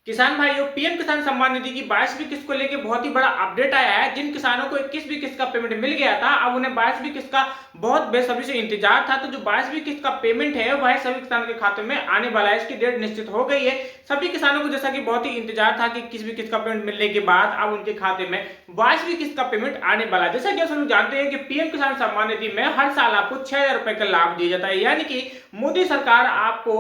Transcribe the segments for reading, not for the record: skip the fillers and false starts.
किसान भाइयों, पीएम किसान सम्मान निधि की 22वीं किस्त को लेकर बहुत ही बड़ा अपडेट आया है। जिन किसानों को 21वीं किस्त का पेमेंट मिल गया था, अब उन्हें 22वीं किस्त का बहुत बेसब्री से इंतजार था। तो जो 22वीं किस्त का पेमेंट है वह सभी किसानों के खाते में आने वाला है। इसकी डेट निश्चित हो गई है। सभी किसानों को जैसा कि बहुत ही इंतजार था कि 21वीं किस्त का पेमेंट मिलने के बाद अब उनके खाते में 22वीं किस्त का पेमेंट आने वाला है। जैसा कि आप सब लोग जानते हैं कि पीएम किसान सम्मान निधि में हर साल आपको 6,000 रुपए का लाभ दिया जाता है, यानी कि मोदी सरकार आपको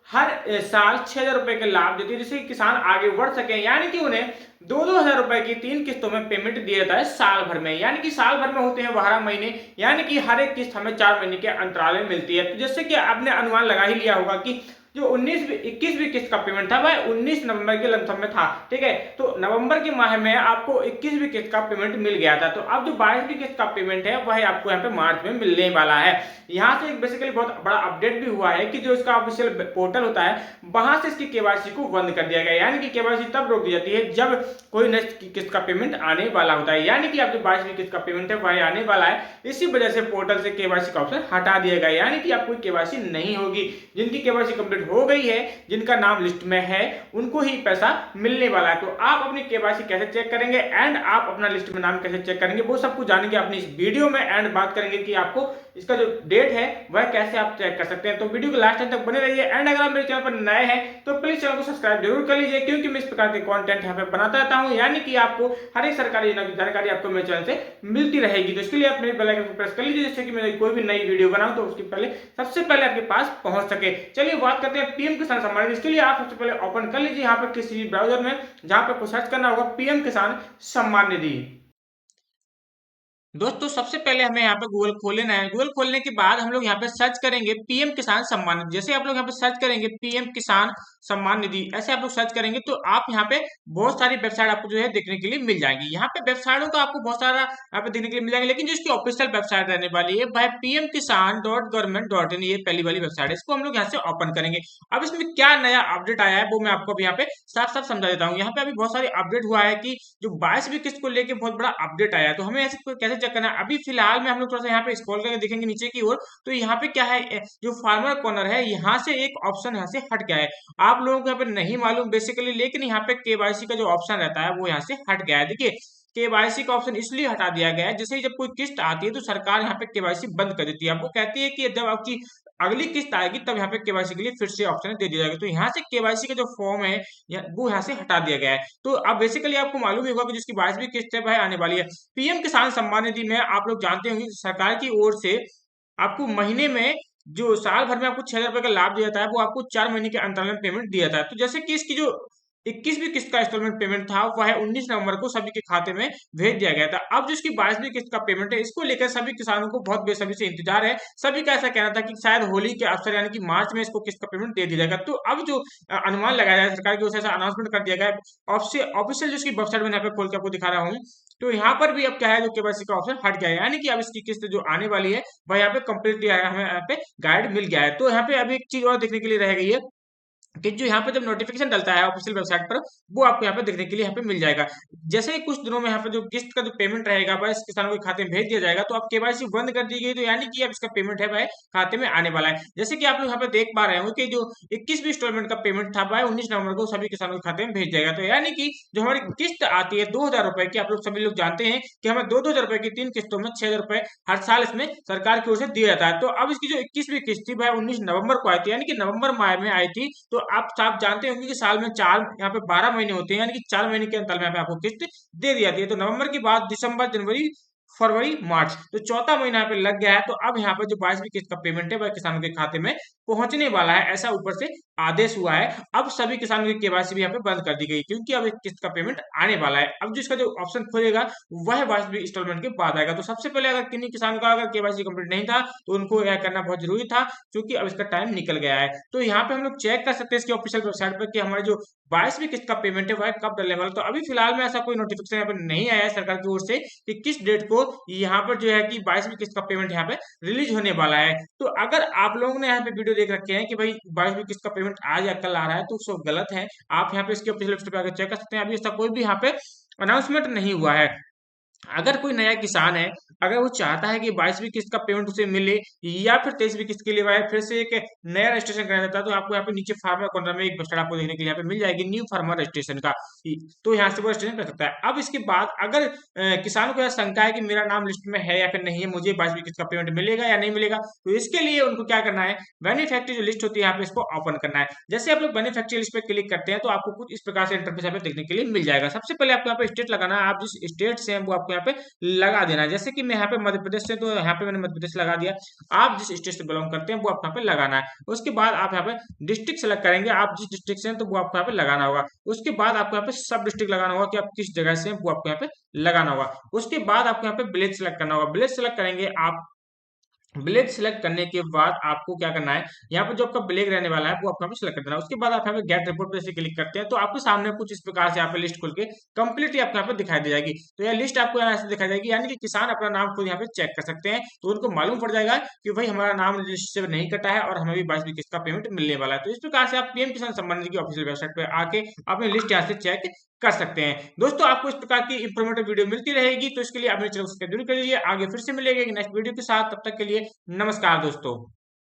हर साल 6,000 रुपए के लाभ देती है, जिससे किसान आगे बढ़ सके। यानी कि उन्हें 2-2 हजार रुपए की 3 किस्तों में पेमेंट दिया जाता है साल भर में। यानी कि साल भर में होते हैं 12 महीने, यानी कि हर एक किस्त हमें 4 महीने के अंतराल में मिलती है। तो जैसे कि आपने अनुमान लगा ही लिया होगा कि जो 21वीं किस्त का पेमेंट था वह 19 नवंबर के लमसम में था। ठीक है, तो नवंबर के माह में आपको 21वीं किस्त का पेमेंट मिल गया था। तो अब जो 22वीं किस्त का पेमेंट है वह आपको यहाँ पे मार्च में मिलने वाला है। यहाँ से एक बेसिकली बहुत बड़ा अपडेट भी हुआ है कि जो इसका ऑफिशियल पोर्टल होता है वहां से इसकी केवाईसी को बंद कर दिया गया। यानी कि केवाईसी तब रोक दी जाती है जब कोई नेक्स्ट किस्त का पेमेंट आने वाला होता है। यानी कि अब जो 22वीं किस्त का पेमेंट है वह आने वाला है, इसी वजह से पोर्टल से केवाईसी का ऑप्शन हटा दिया गया। यानी कि अब कोई केवाईसी नहीं होगी। जिनकी केवाईसी कंप्लीट हो गई है, जिनका नाम लिस्ट में है, उनको ही पैसा मिलने वाला है। तो आप अपनी केवाईसी कैसे चेक करेंगे एंड आप अपना लिस्ट में नाम कैसे चेक करेंगे, वो सब कुछ जानेंगे अपनी इस वीडियो में। एंड बात करेंगे कि आपको इसका जो डेट है वह कैसे आप चेक कर सकते हैं। तो वीडियो को लास्ट टाइम तक बने रहिए। एंड अगर आप मेरे चैनल पर नए हैं तो प्लीज चैनल को सब्सक्राइब जरूर कर लीजिए, क्योंकि मैं इस प्रकार के कंटेंट यहाँ पे बनाता रहता हूँ। यानी कि आपको हर एक सरकारी योजना की जानकारी आपको मेरे चैनल से मिलती रहेगी। तो इसके लिए आप मेरे बेल आइकन को प्रेस कर लीजिए, जिससे कि मैं कोई भी नई वीडियो बनाऊं तो उसकी पहले सबसे पहले आपके पास पहुंच सके। चलिए बात करते हैं पीएम किसान सम्मान निधि। इसके लिए आप सबसे पहले ओपन कर लीजिए यहाँ पर किसी भी ब्राउजर में, जहां पर आपको सर्च करना होगा पीएम किसान सम्मान निधि। दोस्तों सबसे पहले हमें यहाँ पे गूगल खोल लेना है। गूगल खोलने के बाद हम लोग यहाँ पे सर्च करेंगे पीएम किसान सम्मान निधि। जैसे आप लोग यहाँ पे सर्च करेंगे पीएम किसान सम्मान निधि, ऐसे आप लोग सर्च करेंगे तो आप यहाँ पे बहुत सारी वेबसाइट आपको जो है देखने के लिए मिल जाएंगी। यहाँ पे वेबसाइटों का आपको बहुत सारा यहाँ पे देखने के लिए मिल जाएंगे, लेकिन जो इसकी ऑफिशियल वेबसाइट रहने वाली है वह pmkisan.government.in, ये पहली वाली वेबसाइट है। इसको हम लोग यहाँ से ओपन करेंगे। अब इसमें क्या नया अपडेट आया है वो मैं आपको अभी यहाँ पे साफ साफ समझा देता हूँ। यहाँ पे अभी बहुत सारी अपडेट हुआ है कि जो 22वीं किस्त को लेके बहुत बड़ा अपडेट आया है। तो हमें ऐसे कैसे चेक करना है, अभी फिलहाल में हम लोग थोड़ा सा यहाँ पे स्क्रॉल करके देखेंगे नीचे की ओर, तो यहाँ पे क्या है, जो फार्मर कॉर्नर है यहाँ से एक ऑप्शन यहाँ से हट गया है। आप लोगों को यहाँ पे नहीं मालूम बेसिकली, लेकिन यहाँ पे केवाईसी का जो ऑप्शन रहता है वो यहाँ से हट गया है। देखिए केवाईसी का ऑप्शन इसलिए हटा दिया गया है, जैसे ही जब कोई किस्त आती है तो सरकार यहाँ पे केवाईसी बंद कर देती है। आपको कहती है कि जब आपकी अगली किस्त आएगी तब यहाँ पे केवाईसी के लिए फिर से ऑप्शन दे दिया जाएगा। तो यहाँ से केवाईसी का जो फॉर्म है वो यहाँ से हटा दिया गया है। तो अब बेसिकली आपको मालूम ही होगा कि जिसकी 22वीं किस्त है वह आने वाली है। पीएम किसान सम्मान निधि में आप लोग जानते होंगे सरकार की ओर से आपको महीने में, जो साल भर में आपको 6,000 रुपए का लाभ दिया जाता है, वो आपको 4 महीने के अंतराल में पेमेंट दिया जाता है। तो जैसे कि इसकी जो 21वीं किस्त का इंस्टॉलमेंट पेमेंट था वह 19 नवंबर को सभी के खाते में भेज दिया गया था। अब जो इसकी 22वीं किस्त का पेमेंट है, इसको लेकर सभी किसानों को बहुत बेसब्री से इंतजार है। सभी का ऐसा कहना था कि शायद होली के अवसर यानी कि मार्च में इसको किस्त का पेमेंट दे दिया जाएगा। तो अब जो अनुमान लगाया जाए, सरकार की ओर से ऐसा अनाउंसमेंट कर दिया गया ऑफिशियल जो इसकी वेबसाइट में यहाँ पे खोल के आपको दिखा रहा हूँ। तो यहाँ पर भी अब क्या है, जो केवाईसी का ऑप्शन हट गया है, यानी कि अब इसकी किस्त जो आने वाली है वह यहाँ पे कंप्लीटली हमें यहाँ पे गाइड मिल गया है। तो यहाँ पे अभी एक चीज और देखने के लिए रह गई है कि जो यहाँ पे जब नोटिफिकेशन डलता है ऑफिशियल वेबसाइट पर, वो आपको यहाँ पे देखने के लिए यहाँ पे मिल जाएगा। जैसे ही कुछ दिनों में यहाँ पे जो किस्त का जो पेमेंट रहेगा वह इस किसानों के खाते में भेज दिया जाएगा। तो अब केवाईसी बंद कर दी गई, तो यानी कि अब इसका पेमेंट है वह खाते में आने वाला है। जैसे कि आप लोग यहाँ पे देख पा रहे हो कि जो 21वीं इंस्टॉलमेंट का पेमेंट था वह 19 नवंबर को सभी किसानों के खाते में भेज जाएगा। तो यानी कि जो हमारी किस्त आती है 2,000 रुपए की, आप लोग सभी लोग जानते हैं कि हमें 2-2 हजार रुपए की 3 किस्तों में 6,000 रुपए हर साल इसमें सरकार की ओर से दिया जाता है। तो अब इसकी जो 21वीं किस्त थी वह 19 नवंबर को आई थी, यानी कि नवंबर माह में आई थी। तो आप जानते होंगे कि साल में चार यहाँ पे 12 महीने होते हैं, यानी कि 4 महीने के अंतर में यहाँ पे आपको किस्त दे दी जाती है। तो नवंबर के बाद दिसंबर, जनवरी, फरवरी, मार्च, तो चौथा महीना यहाँ पे लग गया है। तो अब यहाँ पे जो 22वीं किस्त का पेमेंट है वह किसानों के खाते में पहुंचने वाला है, ऐसा ऊपर से आदेश हुआ है। अब सभी किसानों की केवाईसी भी यहाँ पे बंद कर दी गई, क्योंकि अब एक किस्त का पेमेंट आने वाला है। अब जिसका जो ऑप्शन खुलेगा वह 22वीं इंस्टॉलमेंट के बाद आएगा। तो सबसे पहले अगर किन्हीं किसान का अगर केवाईसी कंप्लीट नहीं था तो उनको यह करना बहुत जरूरी था, क्योंकि अब इसका टाइम निकल गया है। तो यहाँ पे हम लोग चेक कर सकते हैं इसकी ऑफिशियल वेबसाइट पर कि हमारे जो 22वीं किस्त का पेमेंट है वह कब डलने वाला। तो अभी फिलहाल में ऐसा कोई नोटिफिकेशन यहाँ पे नहीं आया है सरकार की ओर से कि किस डेट को यहाँ पर जो है कि 22वीं किस्त का पेमेंट यहाँ पे रिलीज होने वाला है। तो अगर आप लोगों ने यहाँ पे वीडियो देख रखे हैं कि भाई 22वीं किस्त का पेमेंट आज या कल आ रहा है, तो सब गलत है। आप यहाँ पे इसके ऑफिशियल वेबसाइट पे आकर चेक कर सकते हैं। अभी इसका कोई भी यहाँ पे अनाउंसमेंट नहीं हुआ है। अगर कोई नया किसान है, अगर वो चाहता है कि 22वीं किस्त का पेमेंट उसे मिले या फिर 23वीं किस्त के लिए वह फिर से एक नया रजिस्ट्रेशन कराना चाहता है, तो आपको यहाँ पे नीचे फार्मर कॉर्नर में एक वेबसाइट आपको देखने के लिए यहाँ पे मिल जाएगी, न्यू फार्मर रजिस्ट्रेशन का। तो यहाँ से वो रजिस्ट्रेशन कर सकता है। अब इसके बाद अगर किसान को यह शंका है कि मेरा नाम लिस्ट में है या फिर नहीं है, मुझे 22वीं किस्त का पेमेंट मिलेगा या नहीं मिलेगा, तो इसके लिए उनको क्या करना है, बेनिफिशियरी जो लिस्ट होती है यहाँ पे इसको ओपन करना है। जैसे आप लोग बेनिफिशियरी लिस्ट पे क्लिक करते हैं तो आपको कुछ इस प्रकार से इंटरफेस यहाँ पे देखने के लिए मिल जाएगा। सबसे पहले आपको यहाँ पे स्टेट लगाना है, आप जिस स्टेट से हैं वो आपको यहाँ पे लगा देना है। जैसे कि मैं यहाँ पे मध्य प्रदेश से, तो यहाँ पे मैंने मध्य प्रदेश लगा दिया। आप जिस स्टेट से बिलोंग करते हैं वो आपको यहाँ पे लगाना है। उसके बाद आप यहाँ पे डिस्ट्रिक्ट सेलेक्ट करेंगे, आप जिस डिस्ट्रिक्ट से हैं तो वो आपको यहाँ पे लगाना होगा। उसके बाद आपको यहाँ पे सब डिस्ट्रिक्ट लगाना होगा कि आप किस जगह से हैं वो आपको यहाँ पे लगाना होगा। उसके बाद आपको यहाँ पे विलेज सेलेक्ट करना होगा। विलेज सेलेक्ट करेंगे आप, ब्लेड सेलेक्ट करने के बाद आपको क्या करना है, यहाँ पर जो आपका ब्लैक रहने वाला है वो आपको यहाँ पे सेलेक्ट कर देना है। उसके बाद आप यहाँ पे गेट रिपोर्ट पे से क्लिक करते हैं तो आपके सामने कुछ इस प्रकार से यहाँ पे लिस्ट खुल के कंप्लीटली आपको यहाँ पे दिखाई दे जाएगी। तो यह लिस्ट आपको यहाँ से दिखाई जाएगी, यानी कि किसान अपना नाम खुद यहाँ पे चेक कर सकते हैं, तो उनको मालूम पड़ जाएगा कि भाई हमारा नाम लिस्ट से नहीं कटा है और हमें भी 22वीं किस्त का पेमेंट मिलने वाला है। तो इस प्रकार से आप पीएम किसान सम्मान निधि की ऑफिशियल वेबसाइट पे आके अपनी लिस्ट यहाँ से चेक कर सकते हैं। दोस्तों, आपको इस प्रकार की इंफॉर्मेटिव वीडियो मिलती रहेगी, तो इसके लिए अपने चैनल को सब्सक्राइब जरूर कर लीजिए। आगे फिर से मिलेंगे नेक्स्ट वीडियो के साथ, तब तक के लिए नमस्कार दोस्तों।